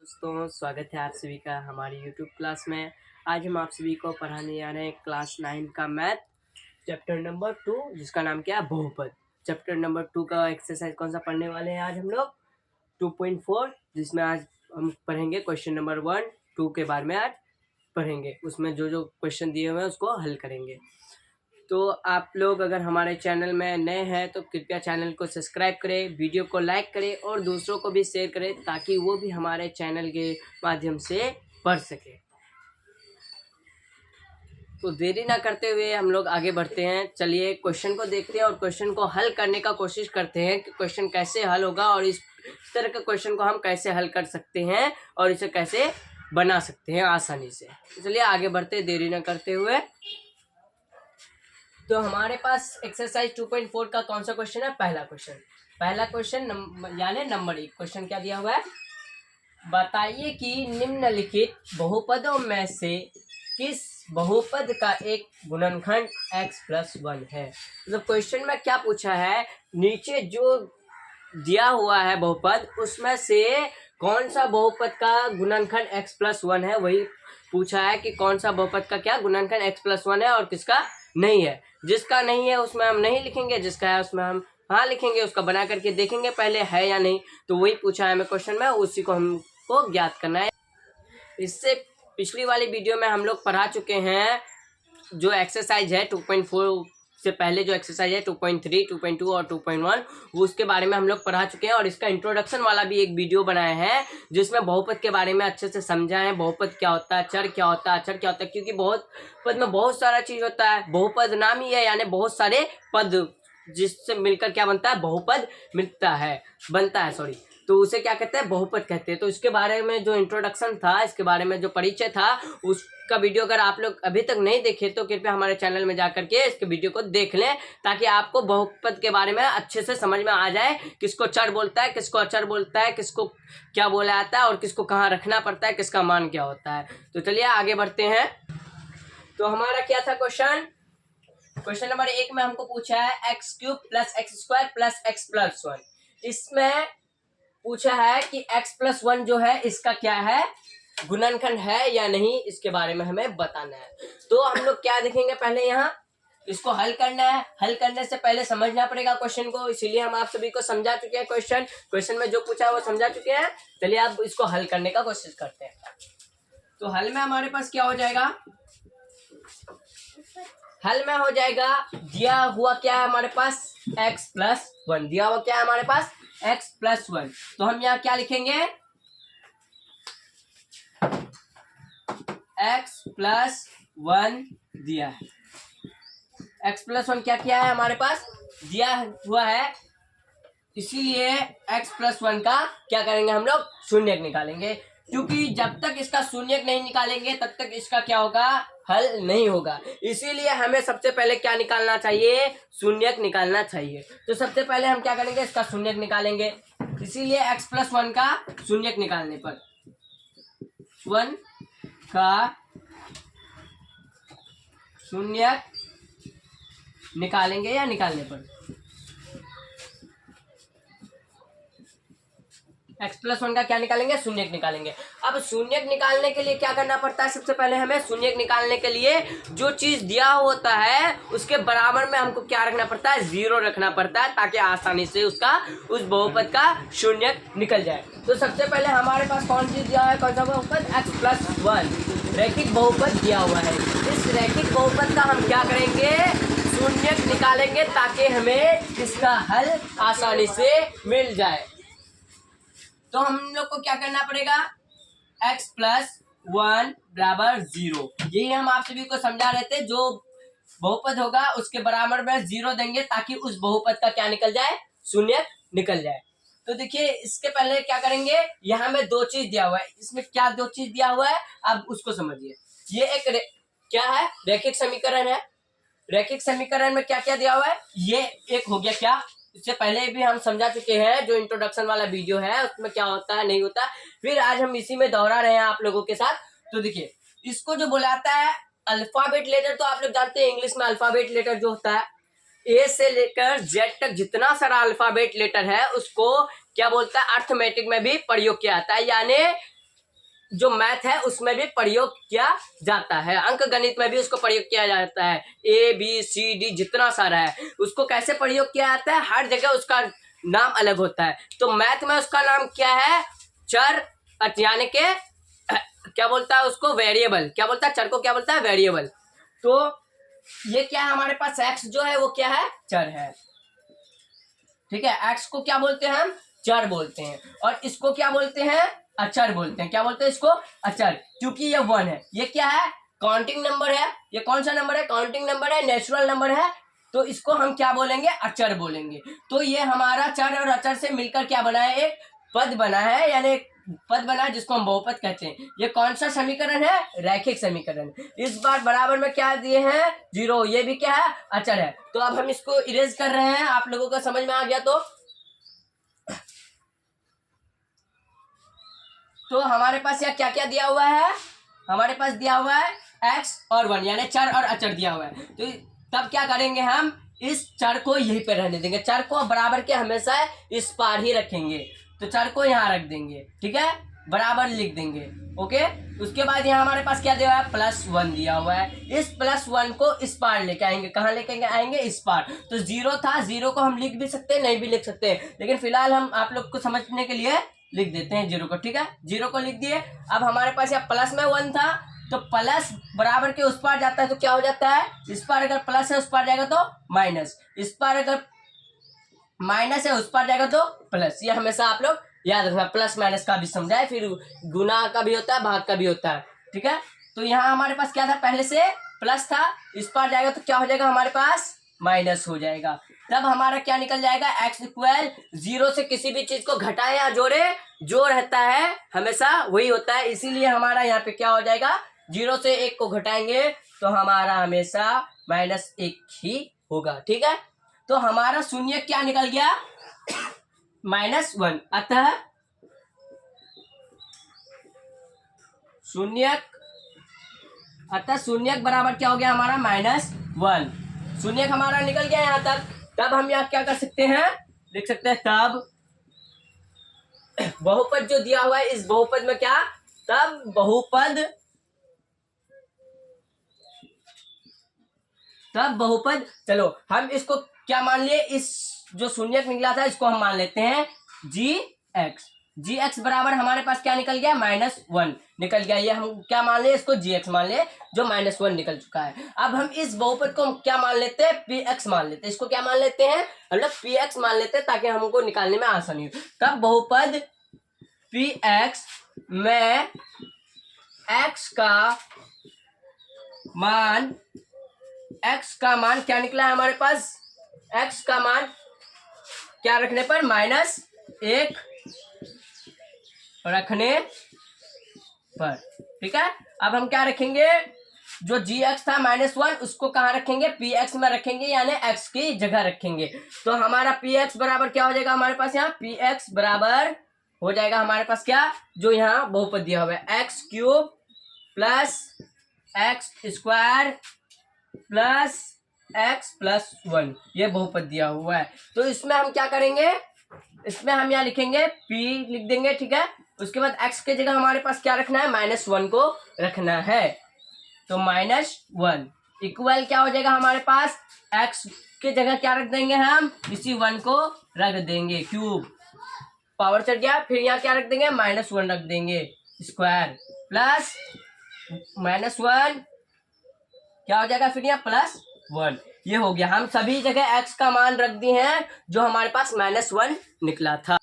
दोस्तों, स्वागत है आप सभी का हमारी यूट्यूब क्लास में। आज हम आप सभी को पढ़ाने जा रहे हैं क्लास 9 का मैथ चैप्टर नंबर 2, जिसका नाम क्या है, बहुपद। चैप्टर नंबर 2 का एक्सरसाइज कौन सा पढ़ने वाले हैं आज हम लोग? 2.4, जिसमें आज हम पढ़ेंगे क्वेश्चन नंबर 1, 2 के बारे में आज पढ़ेंगे। उसमें जो जो क्वेश्चन दिए हुए हैं उसको हल करेंगे। तो आप लोग अगर हमारे चैनल में नए हैं तो कृपया चैनल को सब्सक्राइब करें, वीडियो को लाइक करें और दूसरों को भी शेयर करें ताकि वो भी हमारे चैनल के माध्यम से पढ़ सके। तो देरी ना करते हुए हम लोग आगे बढ़ते हैं। चलिए क्वेश्चन को देखते हैं और क्वेश्चन को हल करने का कोशिश करते हैं कि क्वेश्चन कैसे हल होगा और इस तरह के क्वेश्चन को हम कैसे हल कर सकते हैं और इसे कैसे बना सकते हैं आसानी से। तो चलिए आगे बढ़ते हैं देरी ना करते हुए। तो हमारे पास एक्सरसाइज 2.4 का कौन सा क्वेश्चन है? पहला क्वेश्चन यानी नंबर 1 क्वेश्चन क्या दिया हुआ है? बताइए कि निम्नलिखित बहुपदों में से किस बहुपद का एक गुणनखंड x+1 है। मतलब क्वेश्चन में क्या पूछा है, नीचे जो दिया हुआ है बहुपद उसमें से कौन सा बहुपद का गुणनखंड x+1 है, वही पूछा है कि कौन सा बहुपद का क्या गुणनखंड x+1 है और किसका नहीं है। जिसका नहीं है उसमें हम नहीं लिखेंगे, जिसका है उसमें हम हाँ लिखेंगे। उसका बना करके देखेंगे पहले है या नहीं। तो वही पूछा है हमें क्वेश्चन में, उसी को हमको ज्ञात करना है। इससे पिछली वाली वीडियो में हम लोग पढ़ा चुके हैं जो एक्सरसाइज है 2.4 से पहले जो एक्सरसाइज है 2.3, 2.2 और 2.1 वो उसके बारे में हम लोग पढ़ा चुके हैं। और इसका इंट्रोडक्शन वाला भी एक वीडियो बनाया है जिसमें बहुपद के बारे में अच्छे से समझा है। बहुपद क्या होता है, चर क्या होता है, अचर क्या होता है, क्योंकि बहुपद में बहुत सारा चीज होता है। बहुपद नाम ही है यानी बहुत सारे पद जिससे मिलकर क्या बनता है, बहुपद बनता है सॉरी। तो उसे क्या कहते हैं, बहुपद कहते हैं। तो इसके बारे में जो इंट्रोडक्शन था, इसके बारे में जो परिचय था, उसका वीडियो अगर आप लोग अभी तक नहीं देखे तो कृपया हमारे चैनल में जाकर के इसके वीडियो को देख लें ताकि आपको बहुपद के बारे में अच्छे से समझ में आ जाए। किसको चर बोलता है, किसको अचर बोलता है, किसको क्या बोला जाता है और किसको कहाँ रखना पड़ता है, किसका मान क्या होता है। तो चलिए आगे बढ़ते हैं। तो हमारा क्या था क्वेश्चन नंबर 1 में हमको पूछा है x³ + x² + x+1। इसमें पूछा है कि x+1 जो है इसका क्या है, गुणनखंड है या नहीं, इसके बारे में हमें बताना है। तो हम लोग क्या देखेंगे, पहले यहाँ इसको हल करना है। हल करने से पहले समझना पड़ेगा क्वेश्चन को, इसीलिए हम आप सभी को समझा चुके हैं। क्वेश्चन में जो पूछा है वो समझा चुके हैं। चलिए आप इसको हल करने का कोशिश करते हैं। तो हल में हमारे पास क्या हो जाएगा, हल में हो जाएगा दिया हुआ क्या है हमारे पास, x+1 दिया हुआ क्या है हमारे पास, x+1। तो हम यहाँ क्या लिखेंगे, x+1 दिया है। x+1 क्या किया है हमारे पास, दिया हुआ है, इसीलिए x+1 का क्या करेंगे हम लोग, शून्यक निकालेंगे। क्योंकि जब तक इसका शून्यक नहीं निकालेंगे तब तक इसका क्या होगा, हल नहीं होगा। इसीलिए हमें सबसे पहले क्या निकालना चाहिए, शून्यक निकालना चाहिए। तो सबसे पहले हम क्या करेंगे, इसका शून्यक निकालेंगे। इसीलिए x+1 का शून्यक निकालने पर 1 का शून्यक निकालेंगे या निकालने पर, x+1 का क्या निकालेंगे, शून्यक निकालेंगे। अब शून्यक निकालने के लिए क्या करना पड़ता है, सबसे पहले हमें शून्यक निकालने के लिए जो चीज दिया होता है उसके बराबर में हमको क्या रखना पड़ता है, 0 रखना पड़ता है ताकि आसानी से उसका उस बहुपद का शून्यक निकल जाए। तो सबसे पहले हमारे पास कौन चीज दिया है, कौन सा बहुपद, x+1 रैखिक बहुपद दिया हुआ है। इस रैखिक बहुपद का हम क्या करेंगे, शून्यक निकालेंगे ताकि हमें इसका हल आसानी से मिल जाए। तो हम लोग को क्या करना पड़ेगा, x+1 = 0। यही हम आप सभी को समझा रहे थे। जो बहुपद होगा उसके बराबर में 0 देंगे ताकि उस बहुपद का क्या निकल जाए, शून्यक निकल जाए। तो देखिए इसके पहले क्या करेंगे, यहाँ में 2 चीज दिया हुआ है। इसमें क्या 2 चीज दिया हुआ है, अब उसको समझिए। ये एक क्या है, रैखिक समीकरण है। रैखिक समीकरण में क्या क्या दिया हुआ है, ये एक हो गया क्या, इससे पहले भी हम समझा चुके हैं जो इंट्रोडक्शन वाला वीडियो है उसमें क्या होता है नहीं होता, फिर आज हम इसी में दोहरा रहे हैं आप लोगों के साथ। तो देखिए इसको जो बुलाता है अल्फाबेट लेटर, तो आप लोग जानते हैं इंग्लिश में अल्फाबेट लेटर जो होता है ए से लेकर जेड तक जितना सारा अल्फाबेट लेटर है उसको क्या बोलता है, अर्थमेटिक में भी प्रयोग किया जाता है। यानी जो मैथ है उसमें भी प्रयोग किया जाता है, अंक गणित में भी उसको प्रयोग किया जाता है। ABCD जितना सारा है उसको कैसे प्रयोग किया जाता है, हर जगह उसका नाम अलग होता है। तो मैथ में उसका नाम क्या है, चर, यानी के क्या बोलता है उसको, वेरिएबल। क्या बोलता है, चर को क्या बोलता है, वेरिएबल। तो ये क्या है हमारे पास, एक्स जो है वो क्या है, चर है। ठीक है, एक्स को क्या बोलते हैं हम, चर बोलते हैं, और इसको क्या बोलते हैं, अचर बोलते हैं। क्या बोलते हैं इसको, अचर, क्योंकि ये 1 है। ये क्या है, काउंटिंग नंबर है। ये कौन सा नंबर है, काउंटिंग नंबर है, नेचुरल नंबर है। तो इसको हम क्या बोलेंगे, अचर बोलेंगे। तो ये हमारा चर और अचर से मिलकर क्या बना है, एक पद बना है, यानी एक पद बना है जिसको हम बहुपद कहते हैं। ये कौन सा समीकरण है, रैखिक समीकरण। इस बार बराबर में क्या दिए हैं, 0। ये भी क्या है, अचर है। तो अब हम इसको इरेज कर रहे हैं, आप लोगों का समझ में आ गया। तो हमारे पास यहाँ क्या क्या दिया हुआ है, हमारे पास दिया हुआ है x और 1, यानी चर और अचर दिया हुआ है। तो तब क्या करेंगे, हम इस चर को यहीं पे रहने देंगे। चर को बराबर के हमेशा इस पार ही रखेंगे। तो चर को यहाँ रख देंगे, ठीक है, बराबर लिख देंगे। ओके, उसके बाद यहाँ हमारे पास क्या दिया हुआ है, +1 दिया हुआ है। इस +1 को इस पार लेके आएंगे। कहाँ लेके आएंगे, इस पार। तो 0 था, 0 को हम लिख भी सकते हैं, नहीं भी लिख सकते हैं, लेकिन फिलहाल हम आप लोग को समझने के लिए लिख देते हैं 0 को। ठीक है, 0 को लिख दिए। अब हमारे पास यहाँ प्लस में 1 था, तो प्लस बराबर के उस पार जाता है तो क्या हो जाता है, इस पार अगर प्लस है उस पार जाएगा तो माइनस, इस पार अगर माइनस है उस पार जाएगा तो प्लस। ये हमेशा आप लोग याद रखना, प्लस माइनस का भी समझाए, फिर गुना का भी होता है, भाग का भी होता है। ठीक है, तो यहाँ हमारे पास क्या था, पहले से प्लस था, इस पार जाएगा तो क्या हो जाएगा, हमारे पास माइनस हो जाएगा। तब हमारा क्या निकल जाएगा, x इक्वल 0 से किसी भी चीज को घटाए या जोड़े, जो रहता है हमेशा वही होता है। इसीलिए हमारा यहाँ पे क्या हो जाएगा, 0 से 1 को घटाएंगे तो हमारा हमेशा -1 ही होगा। ठीक है, तो हमारा शून्य क्या निकल गया, -1। अतः शून्य बराबर क्या हो गया हमारा, -1। शून्य हमारा निकल गया यहाँ तक। तब हम यहाँ क्या कर सकते हैं, लिख सकते हैं, तब बहुपद जो दिया हुआ है, इस बहुपद में क्या, तब बहुपद, चलो हम इसको क्या मान लिए, इस जो शून्य निकला था इसको हम मान लेते हैं gx बराबर हमारे पास क्या निकल गया, -1 निकल गया। ये हम क्या मान ले, इसको gx मान ले, जो -1 निकल चुका है। अब हम इस बहुपद को हम क्या मान लेते हैं, px मान लेते हैं। इसको क्या मान लेते हैं, हम लोग px मान लेते हैं, ताकि हमको निकालने में आसानी हो। तब बहुपद px में x का मान क्या निकला है हमारे पास, x का मान क्या रखने पर, -1 रखने पर। ठीक है, अब हम क्या रखेंगे, जो gx था -1 उसको कहाँ रखेंगे, px में रखेंगे, यानी x की जगह रखेंगे। तो हमारा px बराबर क्या हो जाएगा हमारे पास, यहाँ px बराबर हो जाएगा हमारे पास क्या, जो यहाँ बहुपद दिया हुआ है, x³ + x² + x + 1, ये बहुपद दिया हुआ है। तो इसमें हम क्या करेंगे, इसमें हम यहाँ लिखेंगे p लिख देंगे। ठीक है, उसके बाद x के जगह हमारे पास क्या रखना है, -1 को रखना है। तो -1 इक्वल क्या हो जाएगा हमारे पास, x के जगह क्या रख देंगे हम, इसी 1 को रख देंगे, क्यूब पावर चढ़ गया, फिर यहाँ क्या रख देंगे, -1 रख देंगे, स्क्वायर प्लस -1 क्या हो जाएगा, फिर यहाँ +1। ये हो गया, हम सभी जगह x का मान रख दिए हैं जो हमारे पास -1 निकला था।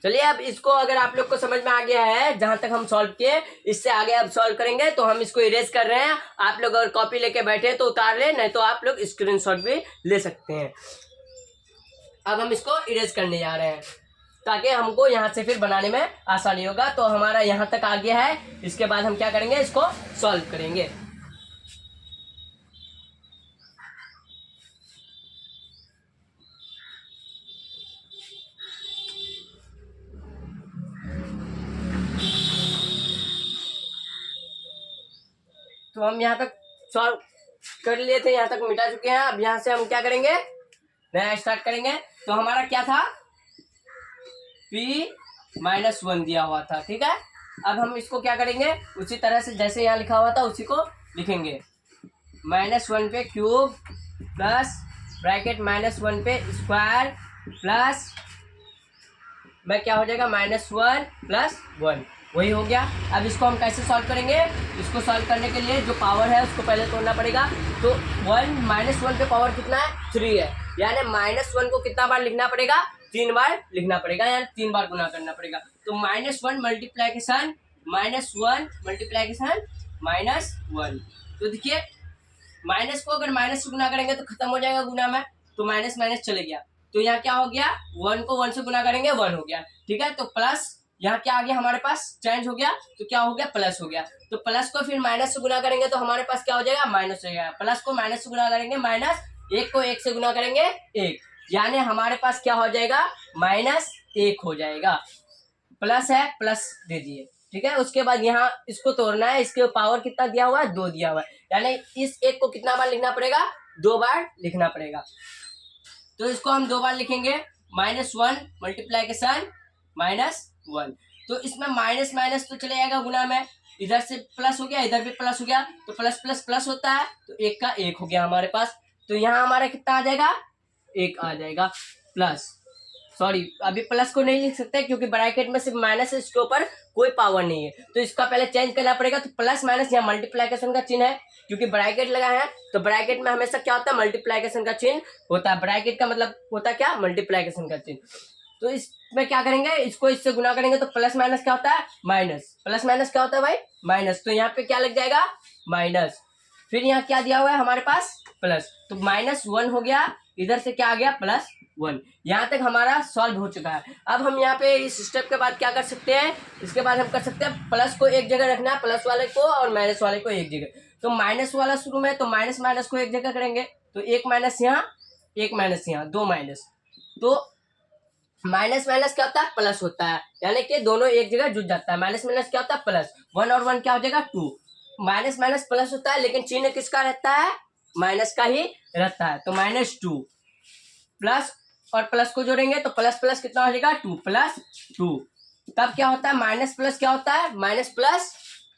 चलिए, अब इसको अगर आप लोग को समझ में आ गया है, जहां तक हम सॉल्व किए, इससे आगे अब सॉल्व करेंगे। तो हम इसको इरेज कर रहे हैं। आप लोग अगर कॉपी लेके बैठे तो उतार ले, नहीं तो आप लोग स्क्रीनशॉट भी ले सकते हैं। अब हम इसको इरेज करने जा रहे हैं, ताकि हमको यहाँ से फिर बनाने में आसानी होगा। तो हमारा यहाँ तक आ गया है, इसके बाद हम क्या करेंगे, इसको सॉल्व करेंगे। तो हम यहाँ तक सॉल्व कर लिए थे, यहाँ तक मिटा चुके हैं। अब यहाँ से हम क्या करेंगे, नया स्टार्ट करेंगे। तो हमारा क्या था, p -1 दिया हुआ था। ठीक है, अब हम इसको क्या करेंगे, उसी तरह से जैसे यहाँ लिखा हुआ था उसी को लिखेंगे। -1 पे क्यूब प्लस ब्रैकेट -1 पे स्क्वायर प्लस में क्या हो जाएगा -1 प्लस 1, वही हो गया। अब इसको हम कैसे सॉल्व करेंगे, इसको सॉल्व करने के लिए जो पावर है उसको पहले तोड़ना पड़ेगा। तो 1 पे पावर कितना है 3 है, यानी -1 को कितना बार लिखना पड़ेगा 3 बार लिखना पड़ेगा, यानी 3 बार गुना करना पड़ेगा। तो -1 मल्टीप्लाइकेशन -1 तो देखिए माइनस को अगर माइनस से गुना करेंगे तो खत्म हो जाएगा गुना में, तो माइनस माइनस चले गया। तो यहाँ क्या हो गया 1 को 1 से गुना करेंगे 1 हो गया, ठीक है। तो प्लस यहाँ क्या आ गया हमारे पास चेंज हो गया, तो क्या हो गया प्लस हो गया। तो प्लस को फिर माइनस से गुना करेंगे तो हमारे पास क्या हो जाएगा माइनस हो जाएगा। प्लस को माइनस से गुना करेंगे माइनस, 1 को 1 से गुना करेंगे 1, यानी हमारे पास क्या हो जाएगा -1 हो जाएगा। प्लस है प्लस दे दिए, ठीक है। उसके बाद यहाँ इसको तोड़ना है, इसके पावर कितना दिया हुआ है 2 दिया हुआ है, यानी इस 1 को कितना बार लिखना पड़ेगा 2 बार लिखना पड़ेगा। तो इसको हम 2 बार लिखेंगे -1 मल्टीप्लाइकेशन -1। तो इसमें माइनस माइनस तो चले जाएगा गुना में, इधर से प्लस हो गया इधर भी प्लस हो गया, तो प्लस प्लस प्लस होता है, तो 1 का 1 हो गया हमारे पास। तो यहाँ हमारा कितना आ जाएगा 1 आ जाएगा प्लस, सॉरी अभी प्लस को नहीं लिख सकते क्योंकि ब्रैकेट में सिर्फ माइनस है, इसके ऊपर कोई पावर नहीं है, तो इसका पहले चेंज करना पड़ेगा। तो प्लस माइनस यहाँ मल्टीप्लाइकेशन का चिन्ह है, क्योंकि ब्रैकेट लगा है तो ब्रैकेट में हमेशा क्या होता है मल्टीप्लाइकेशन का चिन्ह होता है। ब्रैकेट का मतलब होता है क्या मल्टीप्लाइकेशन का चिन्ह। तो इसमें क्या करेंगे, इसको इससे गुना करेंगे तो प्लस माइनस क्या होता है माइनस, प्लस माइनस क्या होता है भाई माइनस, तो यहाँ पे क्या लग जाएगा माइनस। फिर यहाँ क्या दिया हुआ है हमारे पास प्लस, तो -1 हो गया, इधर से क्या आ गया +1। यहाँ तक हमारा सॉल्व हो चुका है। अब हम यहाँ पे इस स्टेप के बाद क्या कर सकते हैं, इसके बाद हम कर सकते हैं प्लस को एक जगह रखना है, प्लस वाले को, और माइनस वाले को एक जगह। तो माइनस वाला शुरू में, तो माइनस माइनस को एक जगह करेंगे, तो एक माइनस यहाँ एक माइनस यहाँ, 2 माइनस, तो माइनस माइनस क्या होता है प्लस होता है, यानी कि दोनों एक जगह जुड़ जाता है। माइनस माइनस क्या होता है प्लस, 1 और 1 क्या हो जाएगा 2। माइनस माइनस प्लस होता है, लेकिन चिन्ह किसका रहता है माइनस का ही रहता है। तो -2 प्लस और प्लस को जोड़ेंगे तो प्लस प्लस कितना हो जाएगा 2 + 2। तब क्या होता है माइनस प्लस क्या होता है माइनस प्लस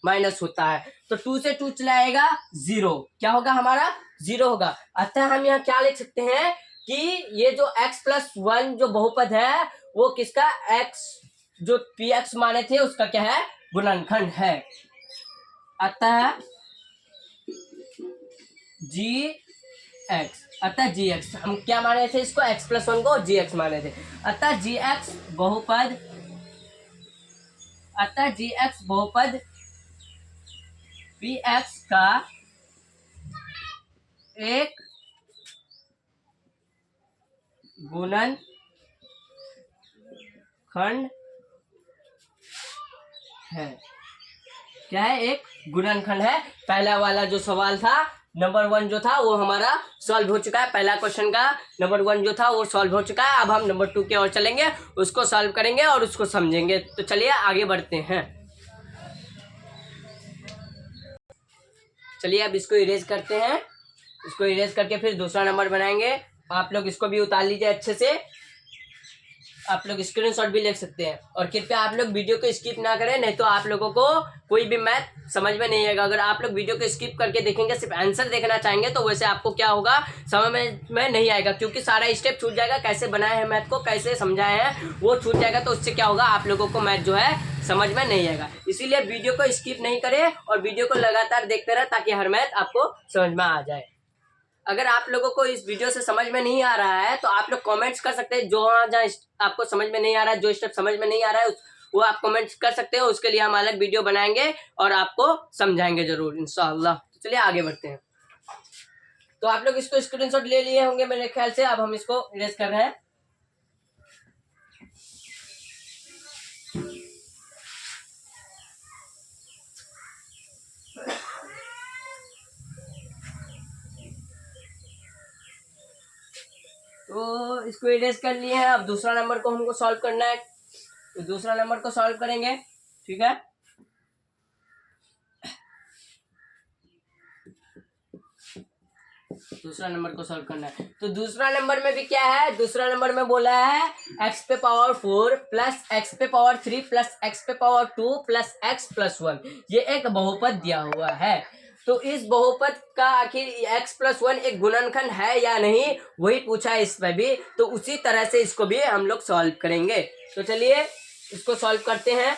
माइनस होता है। तो 2 से 2 चला आएगा 0, क्या होगा हमारा 0 होगा। अतः हम यहाँ क्या लिख सकते हैं कि ये जो x+1 जो बहुपद है वो किसका x जो px माने थे उसका क्या है गुणनखंड है। अतः gx, अतः gx हम क्या माने थे इसको x+1 को gx माने थे। अतः gx बहुपद, अतः gx बहुपद px का एक गुणनखंड है। क्या है एक गुणनखंड है। पहला वाला जो सवाल था नंबर 1 जो था वो हमारा सॉल्व हो चुका है। पहला क्वेश्चन का नंबर 1 जो था वो सॉल्व हो चुका है। अब हम नंबर 2 की ओर चलेंगे, उसको सॉल्व करेंगे और उसको समझेंगे। तो चलिए आगे बढ़ते हैं। चलिए अब इसको इरेज करते हैं, इसको इरेज करके फिर दूसरा नंबर बनाएंगे। आप लोग इसको भी उतार लीजिए अच्छे से, आप लोग स्क्रीनशॉट भी ले सकते हैं। और कृपया आप लोग वीडियो को स्किप ना करें, नहीं तो आप लोगों को कोई भी मैथ समझ में नहीं आएगा। अगर आप लोग वीडियो को स्किप करके देखेंगे, सिर्फ आंसर देखना चाहेंगे, तो वैसे आपको क्या होगा समझ में नहीं आएगा, क्योंकि सारा स्टेप छूट जाएगा। कैसे बनाए हैं मैथ को, कैसे समझाए हैं वो छूट जाएगा। तो उससे क्या होगा आप लोगों को मैथ जो है समझ में नहीं आएगा। इसीलिए वीडियो को स्किप नहीं करें और वीडियो को लगातार देखते रहे, ताकि हर मैथ आपको समझ में आ जाए। अगर आप लोगों को इस वीडियो से समझ में नहीं आ रहा है तो आप लोग कमेंट्स कर सकते हैं, जो जहाँ आपको समझ में नहीं आ रहा है, जो स्टेप समझ में नहीं आ रहा है वो आप कमेंट्स कर सकते हो। उसके लिए हम अलग वीडियो बनाएंगे और आपको समझाएंगे जरूर इंशाअल्लाह। तो चलिए आगे बढ़ते हैं। तो आप लोग इसको स्क्रीनशॉट ले लिए होंगे मेरे ख्याल से। अब हम इसको इरेज कर रहे हैं। तो इसको इरेज कर लिए हैं। अब दूसरा नंबर को हमको सॉल्व करना है, तो दूसरा नंबर को सॉल्व करेंगे, ठीक है। दूसरा नंबर को सॉल्व करना है। तो दूसरा नंबर में भी क्या है, दूसरा नंबर में बोला है x पे पावर 4 प्लस x पे पावर 3 प्लस x पे पावर 2 प्लस x प्लस 1। ये एक बहुपद दिया हुआ है। तो इस बहुपद का आखिर x प्लस 1 एक गुणनखंड है या नहीं, वही पूछा है इसमें भी। तो उसी तरह से इसको भी हम लोग सॉल्व करेंगे। तो चलिए इसको सॉल्व करते हैं।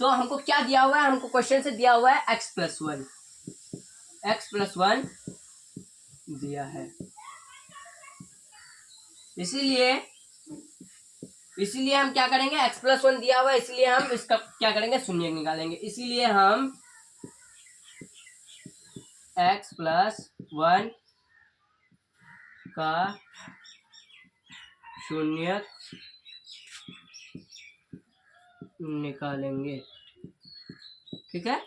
तो हमको क्या दिया हुआ है, हमको क्वेश्चन से दिया हुआ है x प्लस 1, x प्लस 1 दिया है। इसीलिए हम क्या करेंगे, x प्लस 1 दिया हुआ है, इसलिए हम इसका क्या करेंगे, शून्य निकालेंगे। इसीलिए हम x प्लस 1 का शून्य निकालेंगे। ठीक है,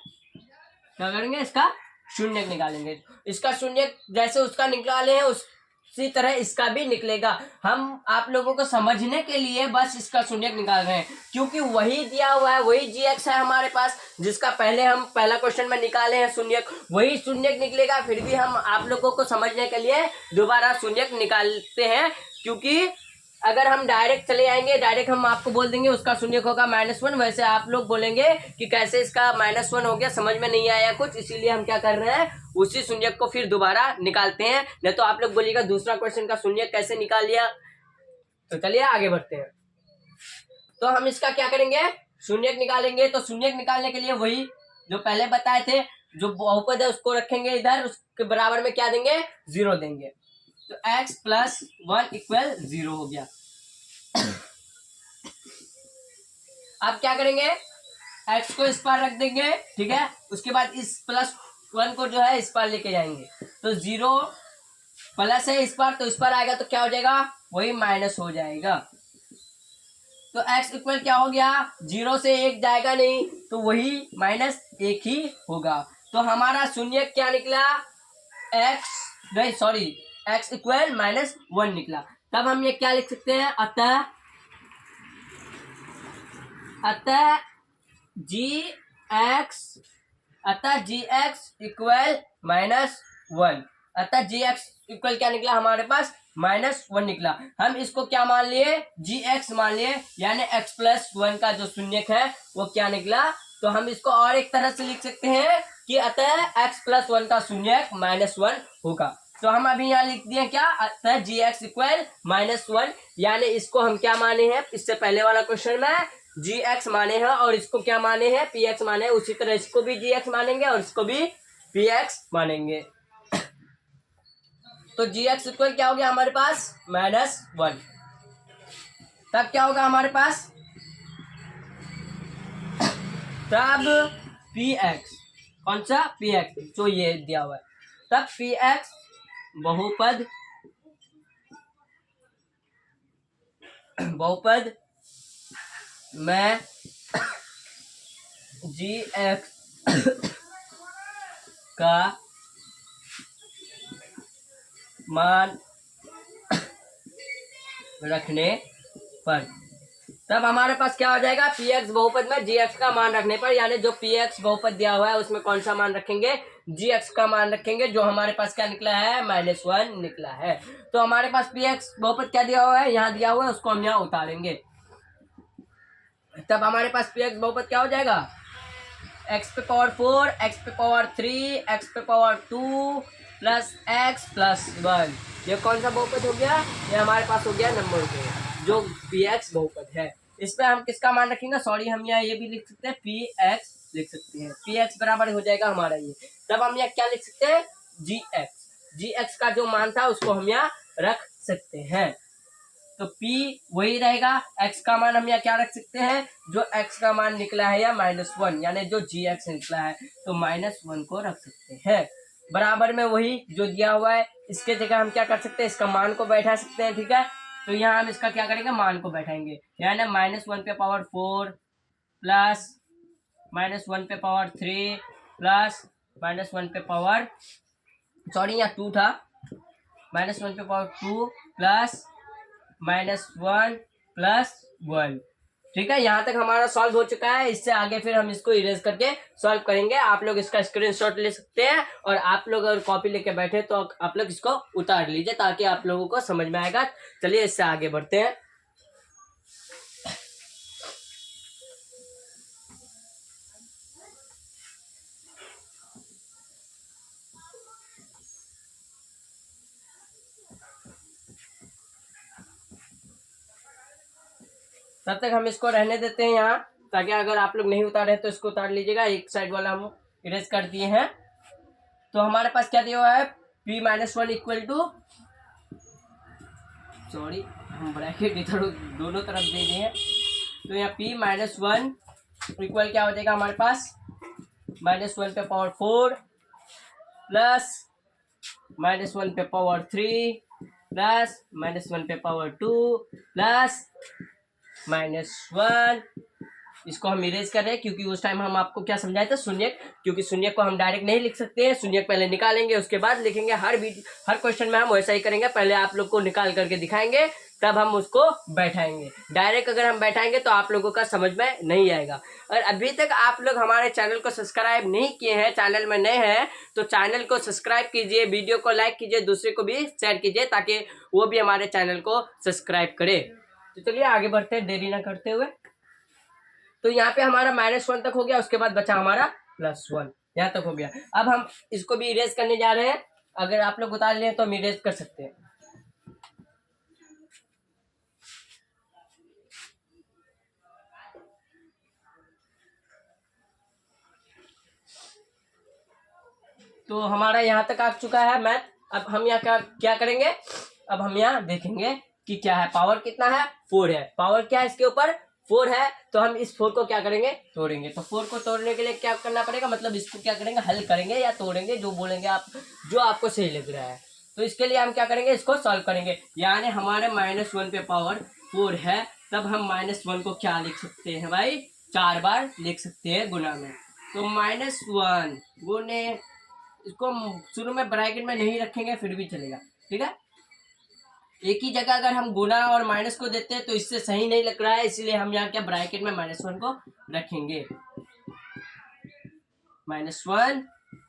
क्या करेंगे, इसका शून्य निकालेंगे। इसका शून्य जैसे उसका निकाले हैं उसी तरह इसका भी निकलेगा। हम आप लोगों को समझने के लिए बस इसका शून्य निकाल रहे हैं, क्योंकि वही दिया हुआ है, वही gx है हमारे पास, जिसका पहले हम पहला क्वेश्चन में निकाले हैं शून्य, वही शून्य निकलेगा। फिर भी हम आप लोगों को समझने के लिए दोबारा शून्य निकालते हैं, क्योंकि अगर हम डायरेक्ट चले आएंगे, डायरेक्ट हम आपको बोल देंगे उसका शून्य होगा -1, वैसे आप लोग बोलेंगे कि कैसे इसका -1 हो गया, समझ में नहीं आया कुछ। इसीलिए हम क्या कर रहे हैं, उसी शून्य को फिर दोबारा निकालते हैं। नहीं तो आप लोग बोलिएगा दूसरा क्वेश्चन का शून्य कैसे निकाल लिया। तो चलिए आगे बढ़ते हैं। तो हम इसका क्या करेंगे, शून्य निकालेंगे। तो शून्य निकालने के लिए वही जो पहले बताए थे, जो बहुपद है उसको रखेंगे इधर, उसके बराबर में क्या देंगे, 0 देंगे। तो x प्लस 1 इक्वल 0 हो गया। अब क्या करेंगे, x को इस पार रख देंगे, ठीक है। उसके बाद इस +1 को जो है इस पार लेके जाएंगे। तो 0 प्लस है इस पार, तो इस पार आएगा तो क्या हो जाएगा, वही माइनस हो जाएगा। तो x इक्वल क्या हो गया, 0 से 1 जाएगा नहीं, तो वही -1 ही होगा। तो हमारा शून्य क्या निकला, x इक्वल -1 निकला। तब हम ये क्या लिख सकते हैं, अतः gx इक्वल -1। अतः gx इक्वल क्या निकला हमारे पास, -1 निकला। हम इसको क्या मान लिए, gx मान लिए, यानी x प्लस 1 का जो शून्यक है वो क्या निकला। तो हम इसको और एक तरह से लिख सकते हैं कि अतः x प्लस 1 का शून्यक -1 होगा। तो हम अभी यहाँ लिख दिए क्या, अतः gx इक्वल -1, यानी इसको हम क्या माने हैं, इससे पहले वाला क्वेश्चन में gx माने हैं और इसको क्या माने हैं, px माने हैं। उसी तरह इसको भी gx मानेंगे और इसको भी px मानेंगे। तो gx इक्वल क्या हो गया हमारे पास, -1। तब क्या होगा हमारे पास, तब px, कौन सा, px जो ये दिया हुआ है, तब px बहुपद में gx का मान रखने पर, तब हमारे पास क्या हो जाएगा, px बहुपद में gx का मान रखने पर, यानी जो px बहुपद दिया हुआ है उसमें कौन सा मान रखेंगे, gx का मान रखेंगे, जो हमारे पास क्या निकला है, -1 निकला है। तो हमारे पास px बहुपद क्या दिया हुआ है, यहाँ दिया हुआ है, उसको हम यहाँ उतारेंगे। तब हमारे पास px बहुपद क्या हो जाएगा, x पे पावर 4, x पे पावर 3, x पे पावर 2 प्लस x प्लस 1। ये कौन सा बहुपद हो गया, ये हमारे पास हो गया नंबर पे जो px बहुपद है। इस पे हम किसका मान रखेंगे, सॉरी हम यहाँ ये भी लिख सकते हैं, px लिख सकते हैं, px बराबर हो जाएगा हमारा ये। तब हम यहाँ क्या लिख सकते हैं, gx का जो मान था उसको हम यहाँ रख सकते हैं। तो p वही रहेगा, x का मान हम यहाँ क्या रख सकते हैं, जो x का मान निकला है या -1, यानी जो gx निकला है, तो -1 को रख सकते हैं। बराबर में वही जो दिया हुआ है, इसके जगह हम क्या कर सकते हैं, इसका मान को बैठा सकते हैं, ठीक है। तो यहाँ हम इसका क्या करेंगे, मान को बैठाएंगे, यानी -1 पे पावर 4 प्लस -1 पे पावर 3 प्लस -1 पे पावर, सॉरी यहाँ 2 था, -1 पे पावर 2 प्लस -1 प्लस 1 ठीक है, यहाँ तक हमारा सॉल्व हो चुका है। इससे आगे फिर हम इसको इरेज करके सॉल्व करेंगे। आप लोग इसका स्क्रीनशॉट ले सकते हैं और आप लोग अगर कॉपी लेके बैठे तो आप लोग इसको उतार लीजिए ताकि आप लोगों को समझ में आएगा। चलिए इससे आगे बढ़ते हैं। तब तक हम इसको रहने देते हैं यहाँ, ताकि अगर आप लोग नहीं उतारे तो इसको उतार लीजिएगा। एक साइड वाला हम इरेज कर दिए हैं। तो हमारे पास क्या दिया हुआ है, p-1 इक्वल टू, सॉरी हम ब्रैकेट इधर दोनों तरफ दे दिए हैं। तो यहाँ p-1 इक्वल क्या हो जाएगा हमारे पास, -1 पे पावर 4 प्लस -1 पे पावर 3 प्लस -1 पे पावर 2 प्लस -1। इसको हम इरेज कर रहे हैं क्योंकि उस टाइम हम आपको क्या समझाए थे, शून्यक। क्योंकि शून्यक को हम डायरेक्ट नहीं लिख सकते हैं, शून्यक पहले निकालेंगे उसके बाद लिखेंगे। हर क्वेश्चन में हम वैसा ही करेंगे, पहले आप लोग को निकाल करके दिखाएंगे तब हम उसको बैठाएंगे। डायरेक्ट अगर हम बैठाएंगे तो आप लोगों का समझ में नहीं आएगा। और अभी तक आप लोग हमारे चैनल को सब्सक्राइब नहीं किए हैं, चैनल में नए हैं, तो चैनल को सब्सक्राइब कीजिए, वीडियो को लाइक कीजिए, दूसरे को भी शेयर कीजिए ताकि वो भी हमारे चैनल को सब्सक्राइब करे। तो चलिए आगे बढ़ते हैं देरी ना करते हुए। तो यहाँ पे हमारा -1 तक हो गया, उसके बाद बचा हमारा +1, यहाँ तक हो गया। अब हम इसको भी इरेज करने जा रहे हैं। अगर आप लोग उतार लिए तो हम इरेज कर सकते हैं। तो हमारा यहाँ तक आ चुका है मैथ। अब हम यहाँ क्या करेंगे, अब हम यहाँ देखेंगे कि क्या है, पावर कितना है, 4 है। पावर क्या है इसके ऊपर, 4 है। तो हम इस 4 को क्या करेंगे, तोड़ेंगे। तो 4 को तोड़ने के लिए क्या करना पड़ेगा, मतलब इसको क्या करेंगे, हल करेंगे या तोड़ेंगे, जो बोलेंगे आप, जो आपको सही लग रहा है। तो इसके लिए हम क्या करेंगे, इसको सॉल्व करेंगे। यानी हमारे -1 पे पावर 4 है, तब हम -1 को क्या लिख सकते हैं भाई, 4 बार लिख सकते हैं गुना में। तो -1 गुने, इसको शुरू में ब्रैकेट में नहीं रखेंगे फिर भी चलेगा, ठीक है। एक ही जगह अगर हम गुना और माइनस को देते हैं तो इससे सही नहीं लग रहा है, इसलिए हम यहाँ क्या ब्रैकेट में -1 को रखेंगे। -1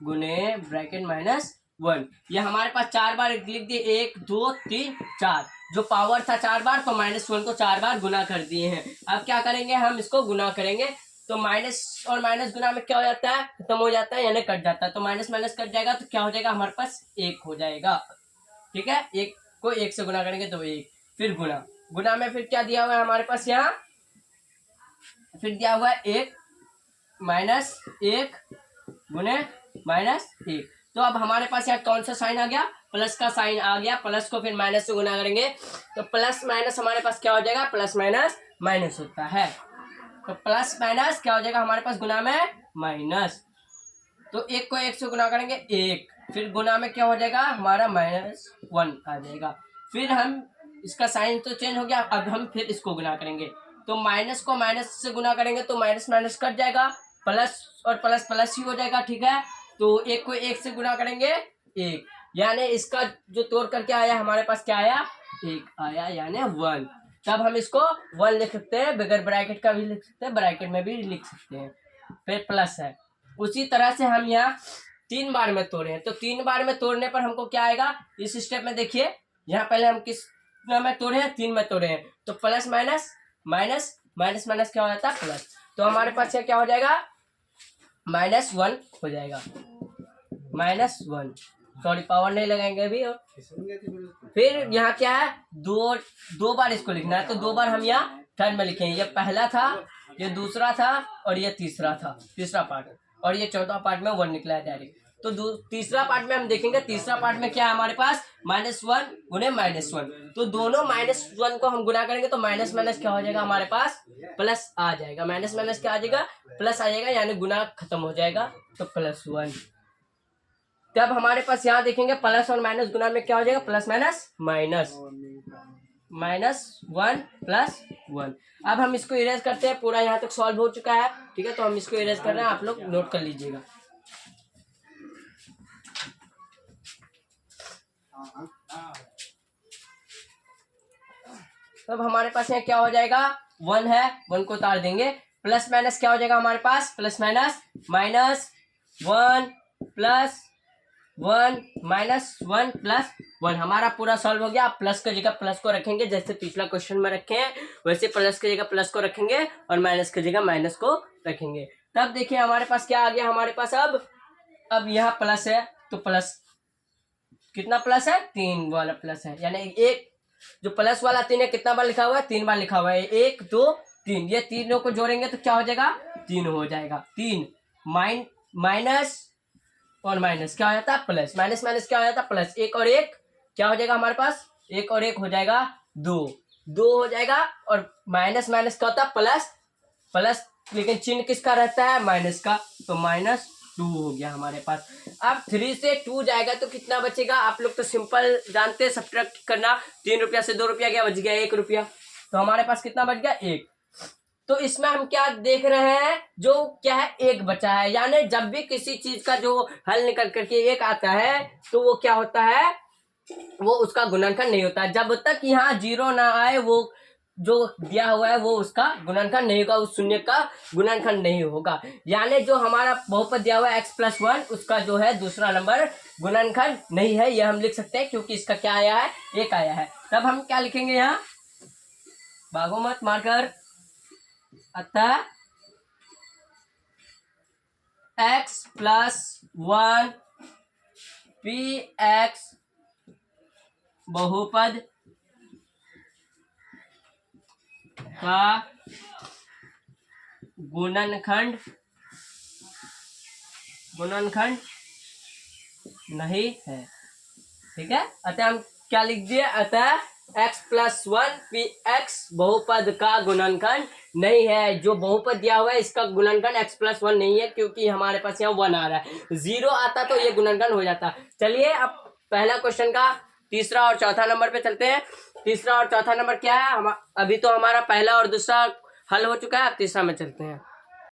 गुने ब्रैकेट -1, ये हमारे पास 4 बार लिख दिए, 1 2 3 4। जो पावर था 4 बार, तो -1 को 4 बार गुना कर दिए हैं। अब क्या करेंगे, हम इसको गुना करेंगे। तो माइनस और माइनस गुना में क्या हो जाता है, खत्म हो जाता है, यानी कट जाता है। तो माइनस माइनस कट जाएगा तो क्या हो जाएगा हमारे पास, 1 हो जाएगा, ठीक है। 1 को 1 से गुना करेंगे तो 1, फिर गुना। गुना में फिर क्या दिया हुआ है हमारे पास, यहाँ फिर दिया हुआ है 1 -1 गुने -1। तो अब हमारे पास यहाँ कौन सा साइन आ गया, प्लस का साइन आ गया। प्लस को फिर माइनस से गुना करेंगे तो प्लस माइनस हमारे पास क्या हो जाएगा, प्लस माइनस माइनस होता है। तो प्लस माइनस क्या हो जाएगा हमारे पास, गुना में माइनस। तो 1 को 1 से गुना करेंगे 1, फिर गुना में क्या हो जाएगा हमारा -1 आ जाएगा। फिर हम इसका साइन तो चेंज हो गया, अब हम फिर इसको गुना करेंगे। तो माइनस को माइनस से गुना करेंगे तो माइनस माइनस कट जाएगा, प्लस और प्लस प्लस ही हो जाएगा, ठीक है। तो 1 को 1 से गुना करेंगे 1, यानी इसका जो तोड़ करके आया हमारे पास क्या आया, 1 आया, यानी 1। तब हम इसको 1 लिख सकते हैं, बगैर ब्रैकेट का भी लिख सकते हैं, ब्रैकेट में भी लिख सकते हैं। फिर प्लस है। उसी तरह से हम यहाँ 3 बार में तोड़े हैं, तो 3 बार में तोड़ने पर हमको क्या आएगा, इस स्टेप में देखिए। यहाँ पहले हम किस में तोड़े हैं, 3 में तोड़े हैं। तो plus minus minus minus minus क्या हो जाता है, प्लस। तो हमारे पास क्या हो जाएगा, -1 हो जाएगा, -1। सॉरी पावर नहीं लगाएंगे अभी। और फिर यहाँ क्या है, दो बार इसको लिखना है। तो 2 बार हम यहाँ टर्न में लिखेंगे। ये पहला था, ये दूसरा था और ये तीसरा था, तीसरा पार्ट। और ये चौथा पार्ट में 1 निकला है डायरेक्ट। तो तीसरा पार्ट में हम देखेंगे, तीसरा पार्ट में क्या है हमारे पास, -1 गुने -1। तो दोनों -1 को हम गुना करेंगे तो माइनस माइनस क्या हो जाएगा हमारे पास, प्लस आ जाएगा। माइनस माइनस क्या आ जाएगा, प्लस आ जाएगा, यानी गुना खत्म हो जाएगा, तो +1। तब हमारे पास यहाँ देखेंगे प्लस और माइनस गुना में क्या हो जाएगा, प्लस माइनस माइनस, -1 +1। अब हम इसको इरेज करते हैं, पूरा यहाँ तक सॉल्व हो चुका है, ठीक है। तो हम इसको इरेज कर रहे हैं, आप लोग नोट कर लीजिएगा। तब हमारे पास यहाँ क्या हो जाएगा, 1 है, 1 को उतार देंगे, प्लस माइनस क्या हो जाएगा हमारे पास, plus minus minus 1 plus 1 minus 1 plus 1, हमारा पूरा सॉल्व हो गया। प्लस की जगह प्लस को रखेंगे, जैसे पिछला क्वेश्चन में रखे हैं वैसे प्लस की जगह प्लस को रखेंगे और माइनस की जगह माइनस को रखेंगे। तब देखिए हमारे पास क्या आ गया, हमारे पास अब यहाँ प्लस है तो प्लस कितना प्लस है, 3 वाला प्लस है, यानी एक जो प्लस वाला 3 है कितना बार लिखा हुआ है, 3 बार लिखा हुआ है, 1 2 3, ये तीनों को जोड़ेंगे तो क्या हो जाएगा, 3 हो जाएगा। 3 माइनस और माइनस क्या हो जाता है, प्लस, माइनस माइनस क्या हो जाता है, प्लस, 1 और 1 क्या हो जाएगा हमारे पास, 1 और 1 हो जाएगा 2 हो जाएगा, और माइनस माइनस क्या होता है, प्लस प्लस, लेकिन चिन्ह किसका रहता है, माइनस का, तो -2 हो गया हमारे पास। अब 3 से 2 जाएगा तो कितना बचेगा, आप लोग तो सिंपल जानते हैं सब्ट्रैक्ट करना, 3 रुपया से 2 रुपया गया, बच गया 1 रुपया, तो हमारे पास कितना बच गया, 1। तो इसमें हम क्या देख रहे हैं, जो क्या है, 1 बचा है, यानी जब भी किसी चीज का जो हल निकल करके 1 आता है तो वो क्या होता है, वो उसका गुणनखंड नहीं होता। जब तक यहाँ 0 ना आए वो जो दिया हुआ है वो उसका गुणनखंड नहीं होगा, उस शून्य का गुणनखंड नहीं होगा। यानी जो हमारा बहुपद दिया हुआ है x+1 उसका जो है दूसरा नंबर गुणनखंड नहीं है, यह हम लिख सकते हैं क्योंकि इसका क्या आया है, 1 आया है। तब हम क्या लिखेंगे यहाँ, भागो मत मारकर, अतः x+1 px बहुपद का गुणनखंड नहीं है। ठीक है, अतः हम क्या लिख दिए, अतः x+1 px बहुपद का गुणनखंड नहीं है। जो बहुपद दिया हुआ है इसका गुणनखंड x+1 नहीं है क्योंकि हमारे पास यहाँ 1 आ रहा है, 0 आता तो ये गुणनखंड हो जाता। चलिए अब पहला क्वेश्चन का तीसरा और चौथा नंबर पे चलते हैं। तीसरा और चौथा नंबर क्या है, अभी तो हमारा पहला और दूसरा हल हो चुका है, अब तीसरा में चलते हैं।